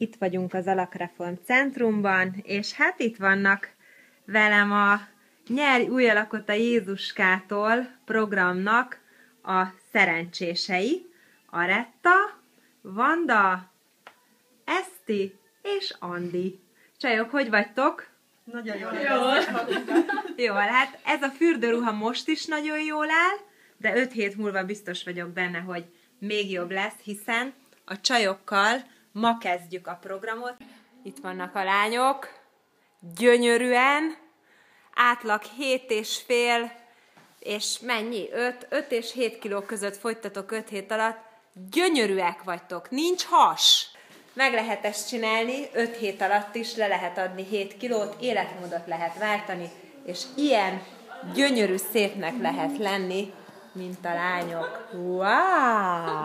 Itt vagyunk az Alakreform Centrumban, és hát itt vannak velem a Nyerj új alakot a Jézuskától programnak a szerencsései, Aretta, Vanda, Eszti és Andi. Csajok, hogy vagytok? Nagyon jól. Jól, hát ez a fürdőruha most is nagyon jól áll, de 5 hét múlva biztos vagyok benne, hogy még jobb lesz, hiszen a csajokkal ma kezdjük a programot. Itt vannak a lányok, gyönyörűen, átlag 7,5 és mennyi? 5 és 7 kiló között fogytatok 5 hét alatt. Gyönyörűek vagytok, nincs has! Meg lehet ezt csinálni, 5 hét alatt is le lehet adni 7 kilót, életmódot lehet váltani, és ilyen gyönyörű szépnek lehet lenni, mint a lányok. Wow!